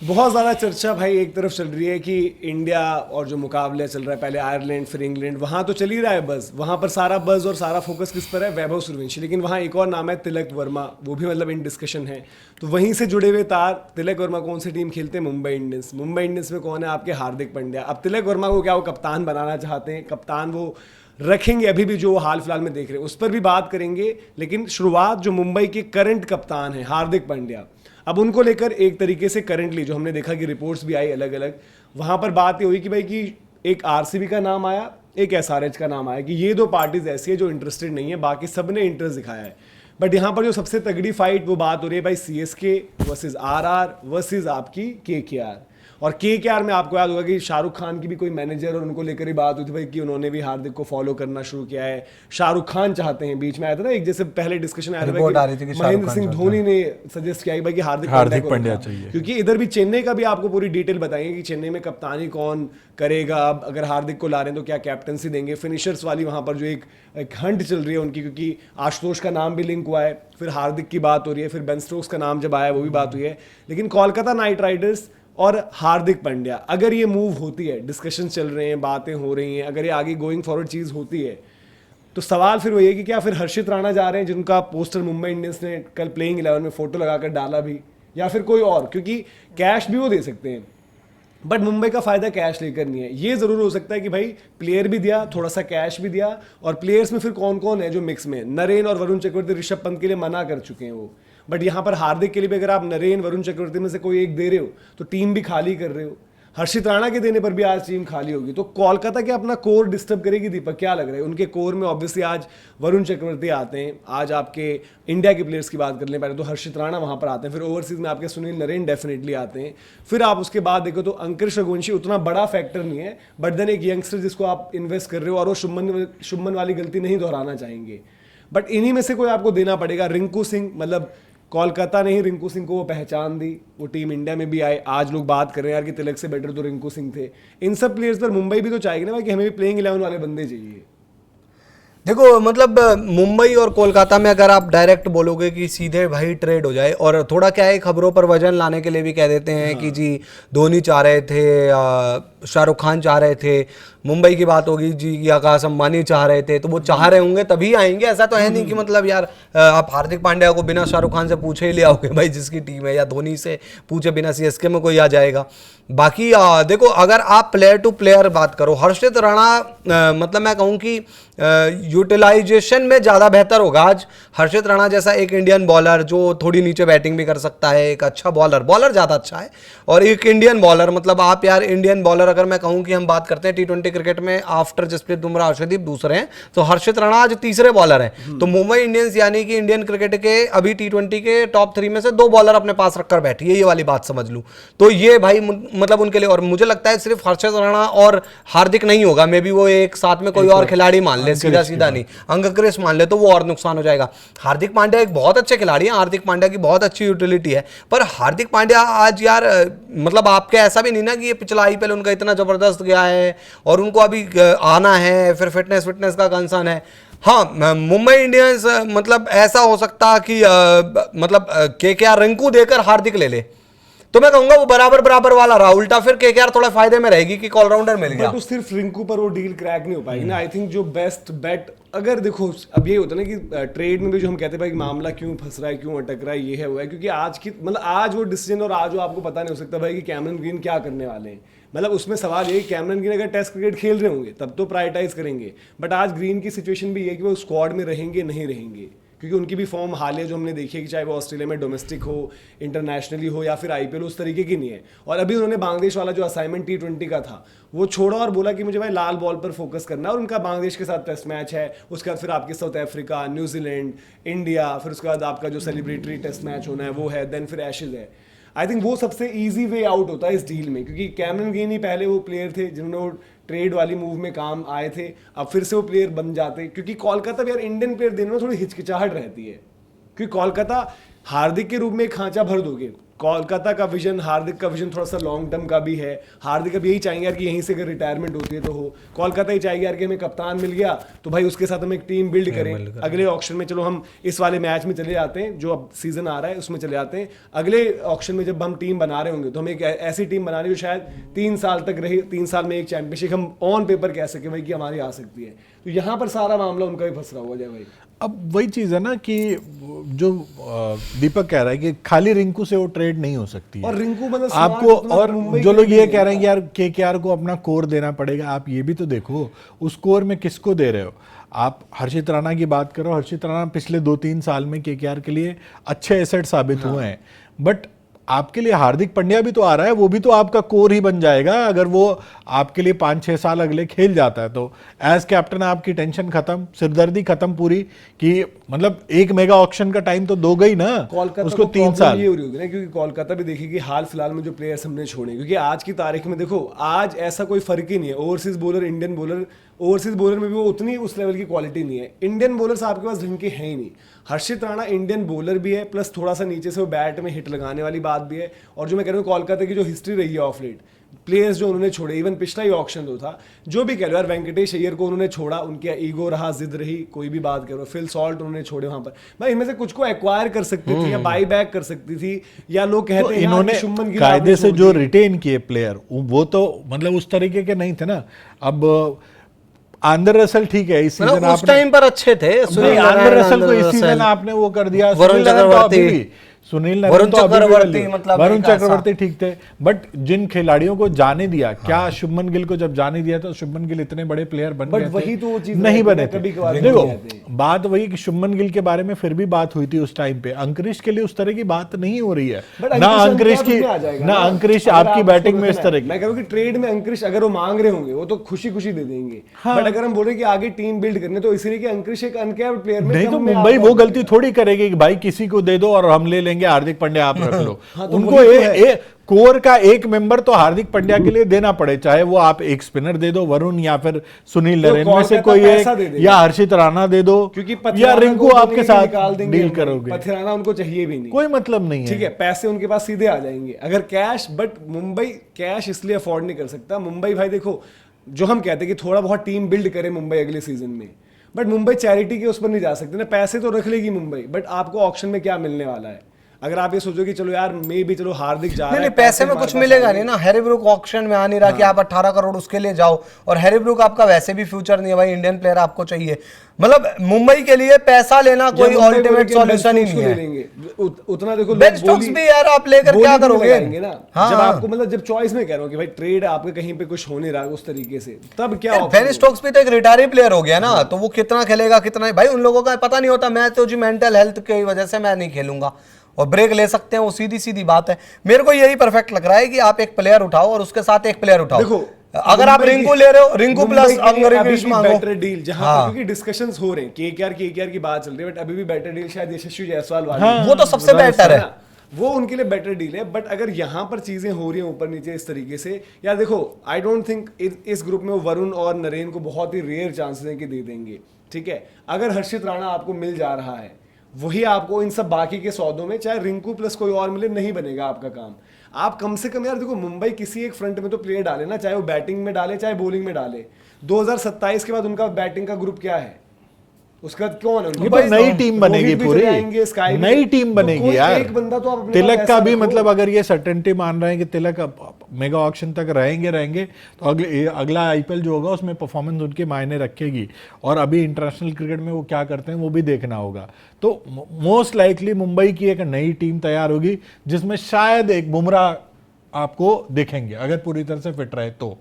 बहुत ज़्यादा चर्चा भाई एक तरफ चल रही है कि इंडिया और जो मुकाबला चल रहा है, पहले आयरलैंड फिर इंग्लैंड, वहाँ तो चल ही रहा है बज़, वहाँ पर सारा बज़ और सारा फोकस किस पर है, वैभव सूर्यवंशी। लेकिन वहाँ एक और नाम है तिलक वर्मा, वो भी मतलब इन डिस्कशन है। तो वहीं से जुड़े हुए तार, तिलक वर्मा कौन सी टीम खेलते हैं? मुंबई इंडियंस। मुंबई इंडियंस में कौन है? आपके हार्दिक पांड्या। अब तिलक वर्मा को क्या वो कप्तान बनाना चाहते हैं? कप्तान वो रखेंगे अभी भी जो हाल फिलहाल में देख रहे हैं, उस पर भी बात करेंगे। लेकिन शुरुआत जो मुंबई के करंट कप्तान है हार्दिक पांड्या, अब उनको लेकर एक तरीके से करंटली जो हमने देखा कि रिपोर्ट्स भी आई अलग अलग, वहां पर बात ये हुई कि भाई कि एक आरसीबी का नाम आया, एक एसआरएच का नाम आया कि ये दो पार्टीज ऐसी है जो इंटरेस्टेड नहीं है, बाकी सब ने इंटरेस्ट दिखाया है। बट यहाँ पर जो सबसे तगड़ी फाइट वो बात हो रही है भाई सीएसके वर्सेस आरआर वर्सेस आपकी केकेआर। और केकेआर में आपको याद होगा कि शाहरुख खान की भी कोई मैनेजर और उनको लेकर ही बात हुई थी भाई कि उन्होंने भी हार्दिक को फॉलो करना शुरू किया है, शाहरुख खान चाहते हैं। बीच में आया था ना एक, जैसे पहले डिस्कशन आया था कि महेंद्र सिंह धोनी ने सजेस्ट किया भाई कि हार्दिक पांड्या चाहिए, क्योंकि इधर भी चेन्नई का भी आपको पूरी डिटेल बताएंगे कि चेन्नई में कप्तानी कौन करेगा, अब अगर हार्दिक को ला रहे हैं तो क्या कैप्टनसी देंगे, फिनिशर्स वाली वहां पर जो एक हंट चल रही है उनकी, क्योंकि आशुतोष का नाम भी लिंक हुआ है, फिर हार्दिक की बात हो रही है, फिर बेन स्टोक्स का नाम जब आया वो भी बात हुई है। लेकिन कोलकाता नाइट राइडर्स और हार्दिक पांड्या, अगर ये मूव होती है, डिस्कशन चल रहे हैं, बातें हो रही हैं, अगर ये आगे गोइंग फॉरवर्ड चीज़ होती है, तो सवाल फिर वही है कि क्या फिर हर्षित राणा जा रहे हैं जिनका पोस्टर मुंबई इंडियंस ने कल प्लेइंग 11 में फोटो लगाकर डाला भी, या फिर कोई और, क्योंकि कैश भी वो दे सकते हैं। बट मुंबई का फायदा कैश लेकर नहीं है। ये जरूर हो सकता है कि भाई प्लेयर भी दिया, थोड़ा सा कैश भी दिया, और प्लेयर्स में फिर कौन कौन है जो मिक्स में, नरेन और वरुण चक्रवर्ती ऋषभ पंत के लिए मना कर चुके हैं वो, बट यहाँ पर हार्दिक के लिए भी अगर आप नरेन वरुण चक्रवर्ती में से कोई एक दे रहे हो तो टीम भी खाली कर रहे हो। हर्षित राणा के देने पर भी आज टीम खाली होगी, तो कोलकाता के अपना कोर डिस्टर्ब करेगी दीपक, क्या लग रहा है? उनके कोर में ऑब्वियसली आज वरुण चक्रवर्ती आते हैं, आज आपके इंडिया के प्लेयर्स की बात कर लें पहले तो हर्षित राणा वहां पर आते हैं, फिर ओवरसीज में आपके सुनील नरेन डेफिनेटली आते हैं, फिर आप उसके बाद देखो तो अंकुश रघुवंशी उतना बड़ा फैक्टर नहीं है, बट देन एक यंगस्टर जिसको आप इन्वेस्ट कर रहे हो और वो शुभमन वाली गलती नहीं दोहराना चाहेंगे, बट इन्हीं में से कोई आपको देना पड़ेगा। रिंकू सिंह, मतलब कोलकाता ने ही रिंकू सिंह को वो पहचान दी, वो टीम इंडिया में भी आए, आज लोग बात कर रहे हैं यार कि तिलक से बेटर तो रिंकू सिंह थे। इन सब प्लेयर्स पर मुंबई भी तो चाहेगी ना भाई कि हमें भी प्लेइंग 11 वाले बंदे चाहिए। देखो मतलब मुंबई और कोलकाता में अगर आप डायरेक्ट बोलोगे कि सीधे भाई ट्रेड हो जाए, और थोड़ा क्या है खबरों पर वजन लाने के लिए भी कह देते हैं कि जी धोनी चाह रहे थे, शाहरुख खान चाह रहे थे, मुंबई की बात होगी जी कि आकाश अंबानी चाह रहे थे, तो वो चाह रहे होंगे तभी आएंगे। ऐसा तो है नहीं कि मतलब यार आप हार्दिक पांड्या को बिना शाहरुख खान से पूछे ही ले आओगे भाई जिसकी टीम है, या धोनी से पूछे बिना सीएसके में कोई आ जाएगा। बाकी देखो अगर आप प्लेयर टू प्लेयर बात करो, हर्षित राणा मतलब मैं कहूँ कि यूटिलाइजेशन में ज़्यादा बेहतर होगा आज हर्षित राणा जैसा एक इंडियन बॉलर जो थोड़ी नीचे बैटिंग भी कर सकता है, एक अच्छा बॉलर ज़्यादा अच्छा है, और एक इंडियन बॉलर, मतलब आप यार इंडियन बॉलर अगर मैं कहूँ कि हम बात करते हैं टी20 क्रिकेट में आफ्टर जसप्रीत बुमराह अर्शदीप दूसरे हैं, तो हर्षित राणा आज तीसरे बॉलर हैं। तो मुंबई इंडियंस यानी कि इंडियन क्रिकेट के अभी टी20 के टॉप 3 में से 2 बॉलर अपने पास रखकर बैठी है, ये वाली बात समझ लूँ तो ये भाई मतलब उनके लिए। और मुझे लगता है सिर्फ हर्षित राणा और हार्दिक नहीं होगा, मे बी वो एक साथ में कोई और खिलाड़ी मान ले, सीधा नहीं अंगक्रिस मान ले, तो वो और नुकसान हो जाएगा। हार्दिक पांड्या एक बहुत अच्छे खिलाड़ी हैं, हार्दिक पांड्या की बहुत अच्छी यूटिलिटी है, पर हार्दिक पांड्या आज यार मतलब आपके ऐसा भी नहीं ना कि ये पिछला आईपीएल उनका इतना जबरदस्त गया है और उनको अभी आना है, फिर फिटनेस का कंसर्न है। हाँ मुंबई इंडियंस मतलब ऐसा हो सकता कि मतलब केकेआर रिंकू देकर हार्दिक ले ले, तो मैं कहूंगा वो बराबर वाला रहा, उल्टा फिर केकेआर थोड़ा फायदे में रहेगी कि ऑलराउंडर मिल गया। तो सिर्फ रिंकू पर वो डील क्रैक नहीं हो पाएगी ना। आई थिंक जो बेस्ट बेट, अगर देखो अब ये होता है ना कि ट्रेड में भी जो हम कहते हैं भाई मामला क्यों फंस रहा है, क्यों अटक रहा है, ये है वो है, क्योंकि आज की मतलब आज वो डिसीजन और आज वो आपको पता नहीं हो सकता भाई कि कैमरन ग्रीन क्या करने वाले हैं। मतलब उसमें सवाल ये, कैमरन ग्रीन अगर टेस्ट क्रिकेट खेल रहे होंगे तब तो प्रायोरिटाइज करेंगे, बट आज ग्रीन की सिचुएशन भी ये कि वो स्क्वाड में रहेंगे नहीं रहेंगे, क्योंकि उनकी भी फॉर्म हालिया जो हमने देखी है कि चाहे वो ऑस्ट्रेलिया में डोमेस्टिक हो, इंटरनेशनली हो या फिर आईपीएल, उस तरीके की नहीं है। और अभी उन्होंने बांग्लादेश वाला जो असाइनमेंट टी20 का था वो छोड़ा और बोला कि मुझे भाई लाल बॉल पर फोकस करना है, और उनका बांग्लादेश के साथ टेस्ट मैच है, उसके बाद फिर आपके साउथ अफ्रीका, न्यूजीलैंड, इंडिया, फिर उसके बाद आपका जो सेलिब्रेटरी टेस्ट मैच होना है वो है, देन फिर एशेज है। आई थिंक वो सबसे ईजी वे आउट होता है इस डील में, क्योंकि कैमरन ग्रीन ही पहले वो प्लेयर थे जिन्होंने ट्रेड वाली मूव में काम आए थे, अब फिर से वो प्लेयर बन जाते, क्योंकि कोलकाता भी यार इंडियन प्लेयर देने में थोड़ी हिचकिचाहट रहती है, क्योंकि कोलकाता हार्दिक के रूप में एक खांचा भर दोगे, कोलकाता का विजन, हार्दिक का विजन थोड़ा सा लॉन्ग टर्म का भी है। हार्दिक अब यही चाहेंगे यार कि यहीं से अगर रिटायरमेंट होती है तो हो। कोलकाता ही चाहेगी यार कि हमें कप्तान मिल गया तो भाई उसके साथ हम एक टीम बिल्ड करें। अगले ऑक्शन में चलो हम इस वाले मैच में चले जाते हैं जो अब सीजन आ रहा है उसमें चले जाते हैं। अगले ऑक्शन में जब हम टीम बना रहे होंगे तो हम एक ऐसी टीम बना रहे जो शायद 3 साल तक रहे, 3 साल में एक चैंपियनशिप हम ऑन पेपर कह सके भाई कि हमारी आ सकती है। तो यहाँ पर सारा मामला उनका भी फंस रहा हुआ है भाई। अब वही चीज है ना कि जो दीपक कह रहा है कि खाली रिंकू से वो ट्रेड नहीं हो सकती है। और रिंकू मतलब आपको, smart और मुंबई जो के लोग लिए ये नहीं कह रहे हैं कि है। यार केकेआर को अपना कोर देना पड़ेगा, आप ये भी तो देखो उस कोर में किसको दे रहे हो। आप हर्षित राणा की बात करो, हर्षित राणा पिछले 2-3 साल में केकेआर के लिए अच्छे एसेट साबित हुए हैं, बट आपके लिए हार्दिक पांड्या भी तो आ रहा है, वो भी तो आपका कोर ही बन जाएगा अगर वो आपके लिए 5-6 साल अगले खेल जाता है। तो एज कैप्टन आपकी टेंशन खत्म, सिरदर्दी खत्म पूरी, कि मतलब एक मेगा ऑक्शन का टाइम तो दो गई ना कोलकाता उसको, को 3 साल। ये हो रही होगी ना, क्योंकि कोलकाता भी देखिए कि हाल फिलहाल में जो प्लेयर्स हमने छोड़े, क्योंकि आज की तारीख में देखो आज ऐसा कोई फर्क ही नहीं है। Overseas bowler, Indian bowler, overseas bowler में भी वो उतनी उस लेवल की क्वालिटी नहीं है। इंडियन बॉलर्स आपके पास ढंग के हैं ही नहीं। हर्षित राणा इंडियन बॉलर भी है, प्लस थोड़ा सा नीचे से वो बैट में हिट लगाने वाली बात भी है। और जो मैं कह रहा हूँ कोलकाता की जो हिस्ट्री रही है ऑफ लेट, प्लेयर्स जो उन्होंने छोड़े, इवन पिछला ही ऑक्शन जो था, जो भी कह लो यार, वेंकटेश अय्यर को उन्होंने छोड़ा, उनका ईगो रहा, जिद रही, कोई भी बात करो, फिल सॉल्ट उन्होंने छोड़े वहां पर। भाई इनमें से कुछ को एक्वायर कर सकती थी या बाई बैक कर सकती थी, या लोग कहते तो हैं इन्होंने शुभमन गिल कायदे आपने से छोड़ जो दिए। रिटेन किए प्लेयर वो तो मतलब उस तरीके के नहीं थे ना। अब आंद्रे रसल ठीक है, इस मतलब सीजन उस टाइम पर अच्छे थे। नहीं, आंद्रे रसल को इस सीजन आपने वो कर दिया। वरुण सुनील नारायण तो अभी चक्रवर्ती, भी, सुनील वरुण नारायण तो अभी भी चक्रवर्ती, value। मतलब वरुण एक ऐसा- चक्रवर्ती ठीक थे, बट जिन खिलाड़ियों को जाने दिया, क्या शुभमन गिल को जब जाने दिया तो शुभमन गिल इतने बड़े प्लेयर बन But गए वही थे? तो वो चीज़ नहीं रहती है बने ना, थे। कभी-कभार देखो नहीं रहते। बात वही कि शुभमन गिल के बारे में फिर भी बात हुई थी उस टाइम पे, अंकुरिश के लिए उस तरह की बात नहीं हो रही है But ना। अंकुरिश अंकुरिश की आ जाएगा ना, अंकुरिश अगर आपकी आप बैटिंग उसको में इस देखना तरह है। की। मैं कह रहा हूँ कि ट्रेड में अंकुरिश अगर वो मांग रहे होंगे वो तो खुशी खुशी दे देंगे। हाँ। बट अगर हम बोले कि आगे टीम बिल्ड करने, तो इसलिए कि अंकुरिश एक अनकैप्ड प्लेयर में नहीं कम तो में मुंबई आता वो है। गलती थोड़ी करेगी कि भाई किसी को दे दो और हम ले लेंगे हार्दिक पांड्या आप रख लो। हाँ, तो उनको वही तो है। कोर का एक मेंबर तो हार्दिक पांड्या के लिए देना पड़े, चाहे वो आप एक स्पिनर दे दो, वरुण या फिर सुनील तो नारायण में से कोलकाता कोई पैसा दे एक, देगा। या हर्षित राणा दे दो, क्योंकि या पथिराना रिंकू को आपके बोलेंगे साथ निकाल देंगे डील हम। करोगे, पथिराना उनको चाहिए भी नहीं, कोई मतलब नहीं ठीक है। है, पैसे उनके पास सीधे आ जाएंगे अगर कैश। बट मुंबई कैश इसलिए अफोर्ड नहीं कर सकता। मुंबई भाई देखो, जो हम कहते हैं कि थोड़ा बहुत टीम बिल्ड करे मुंबई अगले सीजन में, बट मुंबई चैरिटी के उस पर नहीं जा सकती ना। पैसे तो रख लेगी मुंबई, बट आपको ऑक्शन में क्या मिलने वाला है? अगर आप ये सोचो कि चलो यार मे भी चलो हार्दिक जा रहा है, नहीं पैसे में हमारे कुछ पास मिलेगा आएंगे। नहीं ना। हैरी ब्रूक ऑक्शन में आ नहीं रहा कि आप 18 करोड़ उसके लिए जाओ, और हैरी ब्रूक आपका वैसे भी फ्यूचर नहीं है भाई, इंडियन प्लेयर आपको चाहिए। मतलब मुंबई के लिए पैसा लेना जब कोई मुंबई बोले अल्टीमेट कि हम सॉल्यूशन ही बेन नहीं स्टोक्स को ले है। लेंगे, उतना देखो बेन स्टोक्स भी यार आप लेकर क्या करोगे? लगाएंगे ना। हाँ। जब आपको मतलब जब चॉइस में कह रहा हूँ कि भाई ट्रेड आपके कहीं पे कुछ हो नहीं रहा उस तरीके से, तब क्या option बेन होगा? स्टोक्स भी तो एक रिटायरी प्लेयर हो गया ना, तो वो कितना खेलेगा कितना भाई उन लोगों का पता नहीं होता। मैं तो जी मेंटल हेल्थ की वजह से मैं नहीं खेलूंगा, और ब्रेक ले सकते हैं, वो सीधी सीधी बात है। मेरे को यही परफेक्ट लग रहा है कि आप एक प्लेयर उठाओ और उसके साथ एक प्लेयर उठाओ। देखो अगर आप रिंकू ले रहे हो, रिंकू प्लस अंग्रेज मांगो। बेटर डील जहां हाँ। क्योंकि डिस्कशंस हो रहे हैं, केकेआर की बात चल रही है, बट अभी भी बेटर डील शायद यशस्वी जायसवाल वाली हाँ। वो तो सबसे बेटर है, वो उनके लिए बेटर डील है। बट अगर यहाँ पर चीजें हो रही हैं ऊपर नीचे इस तरीके से, यार देखो आई डोंट थिंक इस ग्रुप में वो वरुण और नरेन को बहुत ही रेयर चांसेस हैं कि दे देंगे, ठीक है। अगर हर्षित राणा आपको मिल जा रहा है, वही आपको इन सब बाकी के सौदों में चाहे रिंकू प्लस कोई और मिले, नहीं बनेगा आपका काम। आप कम से कम यार देखो, मुंबई किसी एक फ्रंट में तो प्लेयर डाले ना, चाहे वो बैटिंग में डाले चाहे बॉलिंग में डाले। 2027 के बाद उनका बैटिंग का ग्रुप क्या है, उसका कौन है? ये तो नई टीम बनेगी पूरी, नई टीम बनेगी यार। एक बंदा तो आप अपने तिलक पास का ऐसा भी रखो। मतलब अगर ये सर्टेनिटी मान रहे हैं कि तिलक मेगा ऑक्शन तक रहेंगे तो अगला आईपीएल जो होगा उसमें परफॉर्मेंस उनके मायने रखेगी। और अभी इंटरनेशनल क्रिकेट में वो क्या करते हैं वो भी देखना होगा। तो मोस्ट लाइकली मुंबई की एक नई टीम तैयार होगी जिसमें शायद एक बुमराह आपको देखेंगे अगर पूरी तरह से फिट रहे तो।